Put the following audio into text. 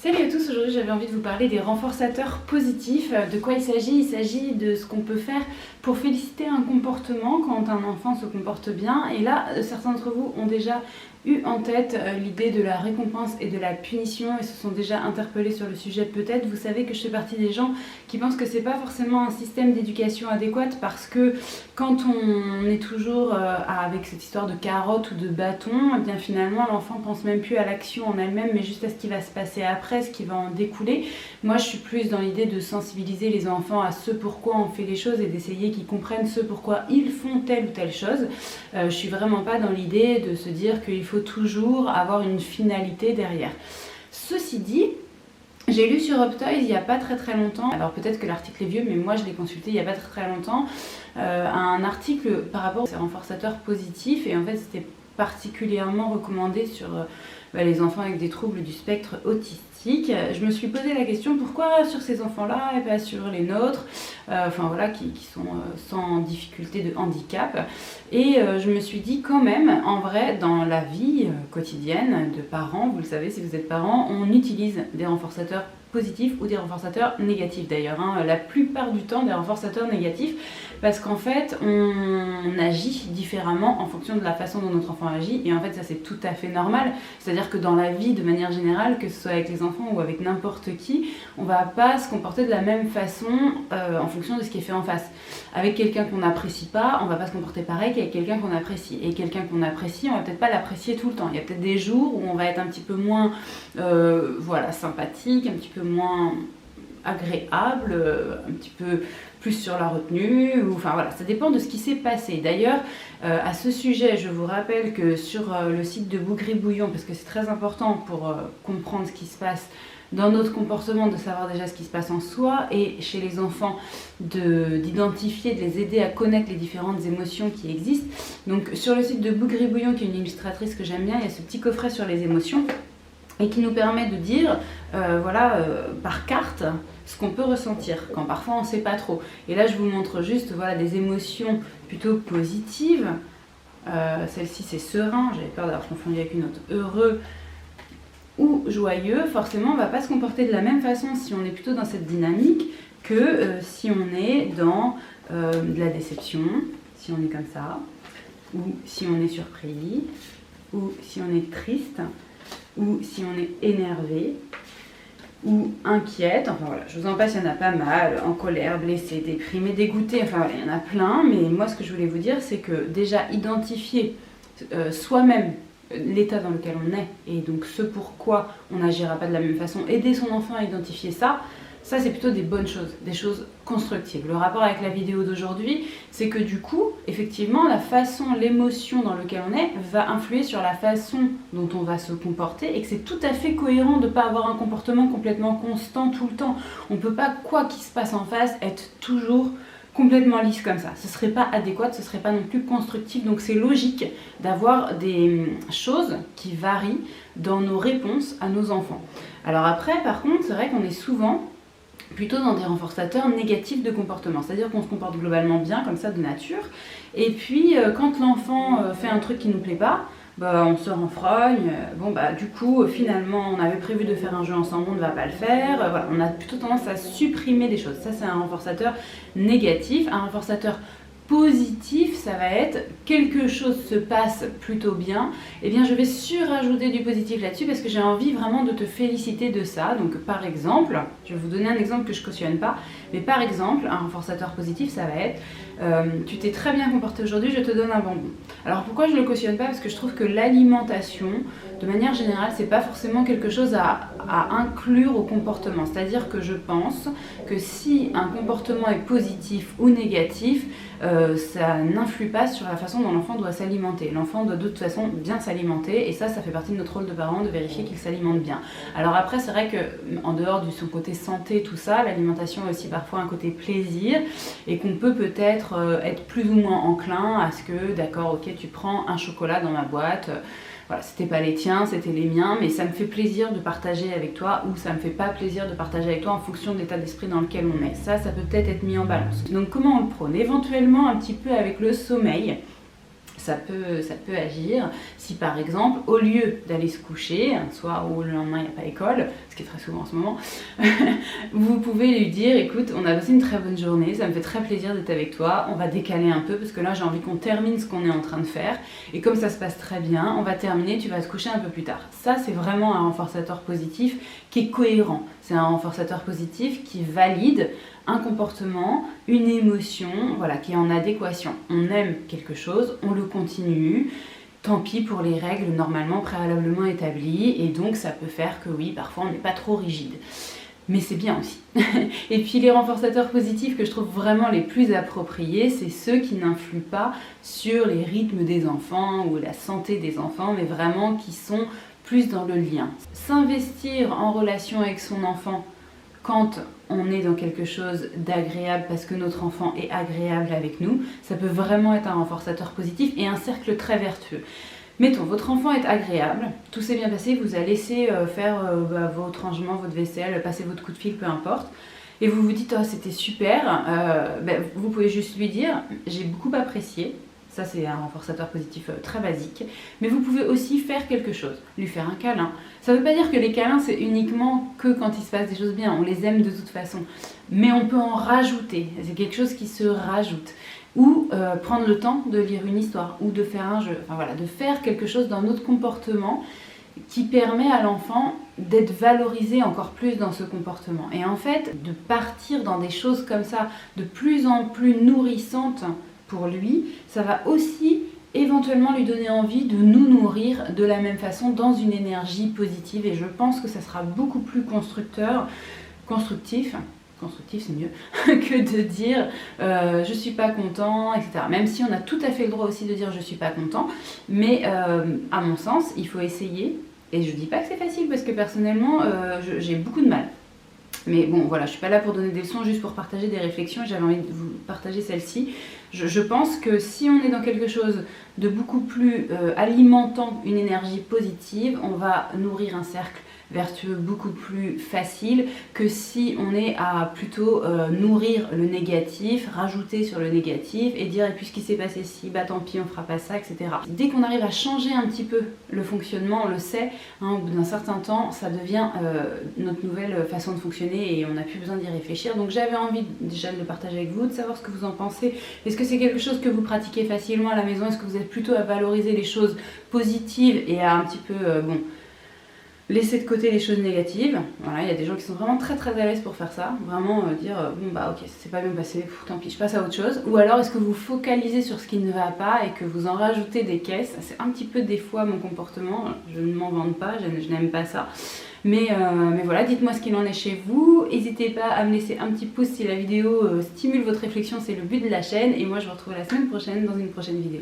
Salut à tous, aujourd'hui j'avais envie de vous parler des renforçateurs positifs. De quoi il s'agit? Il s'agit de ce qu'on peut faire pour féliciter un comportement quand un enfant se comporte bien. Et là, certains d'entre vous ont déjà eu en tête l'idée de la récompense et de la punition et se sont déjà interpellés sur le sujet peut-être. Vous savez que je fais partie des gens qui pensent que c'est pas forcément un système d'éducation adéquat parce que quand on est toujours avec cette histoire de carotte ou de bâton, et bien finalement l'enfant pense même plus à l'action en elle-même mais juste à ce qui va se passer après, ce qui va en découler. Moi je suis plus dans l'idée de sensibiliser les enfants à ce pourquoi on fait les choses et d'essayer qu'ils comprennent ce pourquoi ils font telle ou telle chose. Je suis vraiment pas dans l'idée de se dire qu'il faut toujours avoir une finalité derrière. Ceci dit, j'ai lu sur UpToys il n'y a pas très longtemps, alors peut-être que l'article est vieux, mais moi je l'ai consulté il n'y a pas très longtemps, un article par rapport à ces renforçateurs positifs, et en fait c'était particulièrement recommandé sur les enfants avec des troubles du spectre autistique. Je me suis posé la question pourquoi sur ces enfants-là et pas sur les nôtres, qui sont sans difficulté de handicap. Et je me suis dit quand même, en vrai, dans la vie quotidienne de parents, vous le savez si vous êtes parents, on utilise des renforçateurs positifs ou des renforçateurs négatifs d'ailleurs, la plupart du temps des renforçateurs négatifs, parce qu'en fait on agit différemment en fonction de la façon dont notre enfant agit, et en fait ça c'est tout à fait normal, c'est-à-dire que dans la vie de manière générale, que ce soit avec les enfants ou avec n'importe qui, on va pas se comporter de la même façon en fonction de ce qui est fait en face. Avec quelqu'un qu'on n'apprécie pas, on va pas se comporter pareil qu'avec quelqu'un qu'on apprécie, et quelqu'un qu'on apprécie, on va peut-être pas l'apprécier tout le temps. Il y a peut-être des jours où on va être un petit peu moins sympathique, un petit peu moins agréable, un petit peu plus sur la retenue, ça dépend de ce qui s'est passé. D'ailleurs, à ce sujet, je vous rappelle que sur le site de Bougribouillon, parce que c'est très important pour comprendre ce qui se passe dans notre comportement, de savoir déjà ce qui se passe en soi, et chez les enfants d'identifier, de les aider à connaître les différentes émotions qui existent. Donc sur le site de Bougribouillon, qui est une illustratrice que j'aime bien, il y a ce petit coffret sur les émotions, et qui nous permet de dire, par carte, ce qu'on peut ressentir, quand parfois on ne sait pas trop. Et là je vous montre juste des émotions plutôt positives. Celle-ci c'est serein, j'avais peur d'avoir confondu avec une autre, heureux ou joyeux. Forcément on ne va pas se comporter de la même façon si on est plutôt dans cette dynamique que si on est dans de la déception, si on est comme ça, ou si on est surpris, ou si on est triste, ou si on est énervé, ou inquiète, je vous en passe, il y en a pas mal, en colère, blessé, déprimé, dégoûté, il y en a plein, mais moi ce que je voulais vous dire, c'est que déjà identifier soi-même l'état dans lequel on est, et donc ce pourquoi on n'agira pas de la même façon, aider son enfant à identifier ça c'est plutôt des bonnes choses, des choses constructives. Le rapport avec la vidéo d'aujourd'hui, c'est que du coup, effectivement, la façon, l'émotion dans laquelle on est va influer sur la façon dont on va se comporter, et que c'est tout à fait cohérent de ne pas avoir un comportement complètement constant tout le temps. On ne peut pas, quoi qu'il se passe en face, être toujours complètement lisse comme ça. Ce serait pas adéquat, ce serait pas non plus constructif, donc c'est logique d'avoir des choses qui varient dans nos réponses à nos enfants. Alors après, par contre, c'est vrai qu'on est souvent plutôt dans des renforçateurs négatifs de comportement, c'est-à-dire qu'on se comporte globalement bien comme ça de nature, et puis quand l'enfant fait un truc qui nous plaît pas, on se renfrogne, du coup finalement on avait prévu de faire un jeu ensemble, on ne va pas le faire, on a plutôt tendance à supprimer des choses. Ça c'est un renforçateur négatif. Un renforçateur positif, ça va être quelque chose se passe plutôt bien, et bien je vais surajouter du positif là-dessus parce que j'ai envie vraiment de te féliciter de ça. Donc par exemple, je vais vous donner un exemple que je cautionne pas, mais par exemple un renforçateur positif ça va être tu t'es très bien comporté aujourd'hui, je te donne un bonbon. Alors pourquoi je le cautionne pas? Parce que je trouve que l'alimentation de manière générale c'est pas forcément quelque chose à inclure au comportement, c'est-à-dire que je pense que si un comportement est positif ou négatif, ça n'influe pas sur la façon dont l'enfant doit s'alimenter. L'enfant doit de toute façon bien s'alimenter, et ça fait partie de notre rôle de parents de vérifier qu'il s'alimente bien. Alors après c'est vrai que en dehors de son côté santé, tout ça, l'alimentation a aussi parfois un côté plaisir, et qu'on peut peut-être être plus ou moins enclin à ce que d'accord, ok, tu prends un chocolat dans ma boîte, c'était pas les tiens, c'était les miens, mais ça me fait plaisir de partager avec toi, ou ça me fait pas plaisir de partager avec toi en fonction de l'état d'esprit dans lequel on est. Ça peut peut-être être mis en balance. Donc comment on le prône? Éventuellement un petit peu avec le sommeil. ça peut agir si par exemple, au lieu d'aller se coucher, un soir où le lendemain il n'y a pas école, ce qui est très souvent en ce moment, vous pouvez lui dire, écoute, on a passé une très bonne journée, ça me fait très plaisir d'être avec toi, on va décaler un peu parce que là j'ai envie qu'on termine ce qu'on est en train de faire, et comme ça se passe très bien, on va terminer, tu vas te coucher un peu plus tard. Ça c'est vraiment un renforçateur positif qui est cohérent, c'est un renforçateur positif qui valide un comportement, une émotion, voilà, qui est en adéquation. On aime quelque chose, on le continue, tant pis pour les règles normalement préalablement établies, et donc ça peut faire que oui, parfois on n'est pas trop rigide. Mais c'est bien aussi. Et puis les renforçateurs positifs que je trouve vraiment les plus appropriés, c'est ceux qui n'influent pas sur les rythmes des enfants ou la santé des enfants, mais vraiment qui sont plus dans le lien. S'investir en relation avec son enfant quand on est dans quelque chose d'agréable parce que notre enfant est agréable avec nous, ça peut vraiment être un renforçateur positif et un cercle très vertueux. Mettons, votre enfant est agréable, tout s'est bien passé, vous a laissé faire votre rangement, votre vaisselle, passer votre coup de fil, peu importe, et vous vous dites « oh c'était super », vous pouvez juste lui dire « j'ai beaucoup apprécié ». Ça, c'est un renforçateur positif très basique. Mais vous pouvez aussi faire quelque chose, lui faire un câlin. Ça ne veut pas dire que les câlins, c'est uniquement que quand il se passe des choses bien. On les aime de toute façon. Mais on peut en rajouter. C'est quelque chose qui se rajoute. Ou prendre le temps de lire une histoire ou de faire un jeu. Enfin voilà, de faire quelque chose dans notre comportement qui permet à l'enfant d'être valorisé encore plus dans ce comportement. Et en fait, de partir dans des choses comme ça, de plus en plus nourrissantes pour lui, ça va aussi éventuellement lui donner envie de nous nourrir de la même façon dans une énergie positive, et je pense que ça sera beaucoup plus constructif c'est mieux, que de dire je suis pas content, etc. Même si on a tout à fait le droit aussi de dire je suis pas content, mais à mon sens, il faut essayer, et je dis pas que c'est facile parce que personnellement j'ai beaucoup de mal. Mais bon, voilà, je suis pas là pour donner des leçons, juste pour partager des réflexions, et j'avais envie de vous partager celle-ci. Je pense que si on est dans quelque chose de beaucoup plus alimentant une énergie positive, on va nourrir un cercle vertueux beaucoup plus facile que si on est à plutôt nourrir le négatif, rajouter sur le négatif et dire et puis ce qui s'est passé si, bah tant pis on fera pas ça, etc. Dès qu'on arrive à changer un petit peu le fonctionnement, on le sait, hein, au bout d'un certain temps, ça devient notre nouvelle façon de fonctionner et on n'a plus besoin d'y réfléchir. Donc j'avais envie déjà de le partager avec vous, de savoir ce que vous en pensez. Est-ce que c'est quelque chose que vous pratiquez facilement à la maison? Est-ce que vous êtes plutôt à valoriser les choses positives et à un petit peu, laisser de côté les choses négatives? Voilà, il y a des gens qui sont vraiment très très à l'aise pour faire ça, vraiment dire bon bah ok, ça s'est pas bien passé, tant pis, je passe à autre chose. Ou alors est-ce que vous focalisez sur ce qui ne va pas et que vous en rajoutez des caisses? C'est un petit peu des fois mon comportement, je ne m'en vante pas, je n'aime pas ça. Mais voilà, dites-moi ce qu'il en est chez vous. N'hésitez pas à me laisser un petit pouce si la vidéo stimule votre réflexion, c'est le but de la chaîne. Et moi je vous retrouve la semaine prochaine dans une prochaine vidéo.